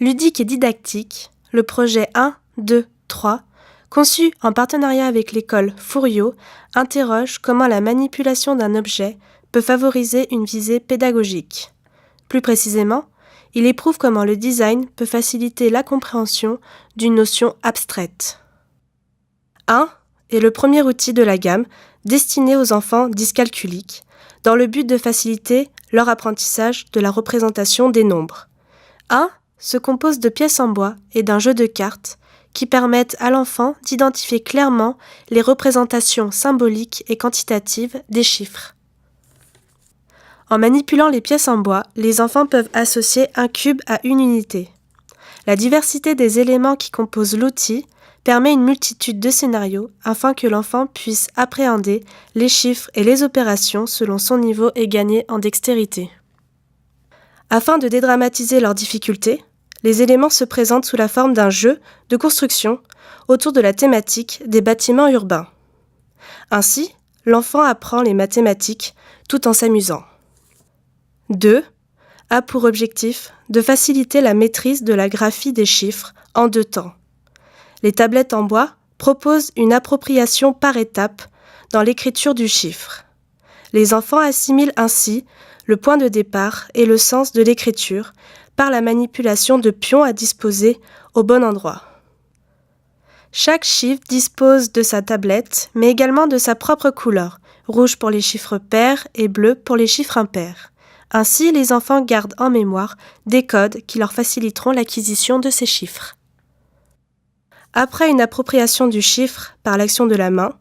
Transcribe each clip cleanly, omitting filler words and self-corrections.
Ludique et didactique, le projet 1, 2, 3, conçu en partenariat avec l'école Fouriot, interroge comment la manipulation d'un objet peut favoriser une visée pédagogique. Plus précisément, il éprouve comment le design peut faciliter la compréhension d'une notion abstraite. 1 est le premier outil de la gamme destiné aux enfants dyscalculiques, dans le but de faciliter leur apprentissage de la représentation des nombres. 1 se compose de pièces en bois et d'un jeu de cartes qui permettent à l'enfant d'identifier clairement les représentations symboliques et quantitatives des chiffres. En manipulant les pièces en bois, les enfants peuvent associer un cube à une unité. La diversité des éléments qui composent l'outil permet une multitude de scénarios afin que l'enfant puisse appréhender les chiffres et les opérations selon son niveau et gagner en dextérité. Afin de dédramatiser leurs difficultés, les éléments se présentent sous la forme d'un jeu de construction autour de la thématique des bâtiments urbains. Ainsi, l'enfant apprend les mathématiques tout en s'amusant. 2 a pour objectif de faciliter la maîtrise de la graphie des chiffres en 2 temps. Les tablettes en bois proposent une appropriation par étapes dans l'écriture du chiffre. Les enfants assimilent ainsi le point de départ et le sens de l'écriture par la manipulation de pions à disposer au bon endroit. Chaque chiffre dispose de sa tablette, mais également de sa propre couleur, rouge pour les chiffres pairs et bleu pour les chiffres impairs. Ainsi, les enfants gardent en mémoire des codes qui leur faciliteront l'acquisition de ces chiffres. Après une appropriation du chiffre par l'action de la main,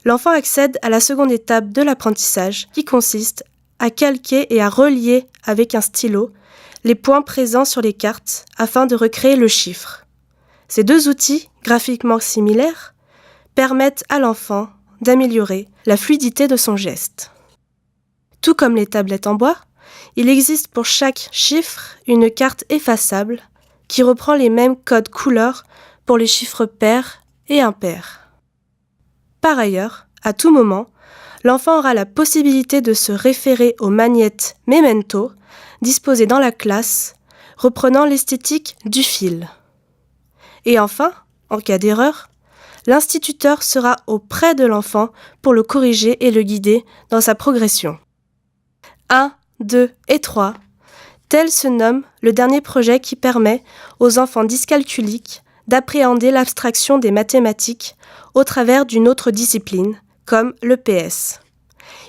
l'enfant accède à la seconde étape de l'apprentissage qui consiste à calquer et à relier avec un stylo les points présents sur les cartes afin de recréer le chiffre. Ces 2 outils, graphiquement similaires, permettent à l'enfant d'améliorer la fluidité de son geste. Tout comme les tablettes en bois, il existe pour chaque chiffre une carte effaçable qui reprend les mêmes codes couleurs pour les chiffres pairs et impairs. Par ailleurs, à tout moment, l'enfant aura la possibilité de se référer aux magnettes Memento disposées dans la classe, reprenant l'esthétique du fil. Et enfin, en cas d'erreur, l'instituteur sera auprès de l'enfant pour le corriger et le guider dans sa progression. 1, 2 et 3, tel se nomme le dernier projet qui permet aux enfants dyscalculiques d'appréhender l'abstraction des mathématiques au travers d'une autre discipline, comme le PS.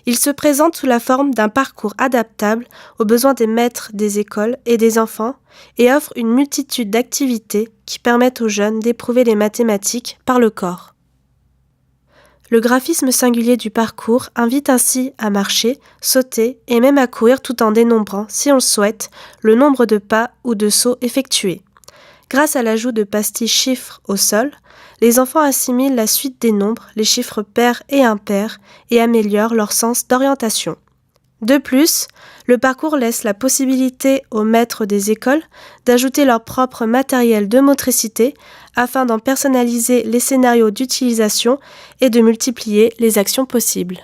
Il se présente sous la forme d'un parcours adaptable aux besoins des maîtres des écoles et des enfants et offre une multitude d'activités qui permettent aux jeunes d'éprouver les mathématiques par le corps. Le graphisme singulier du parcours invite ainsi à marcher, sauter et même à courir tout en dénombrant, si on le souhaite, le nombre de pas ou de sauts effectués. Grâce à l'ajout de pastilles chiffres au sol, les enfants assimilent la suite des nombres, les chiffres pairs et impairs, et améliorent leur sens d'orientation. De plus, le parcours laisse la possibilité aux maîtres des écoles d'ajouter leur propre matériel de motricité afin d'en personnaliser les scénarios d'utilisation et de multiplier les actions possibles.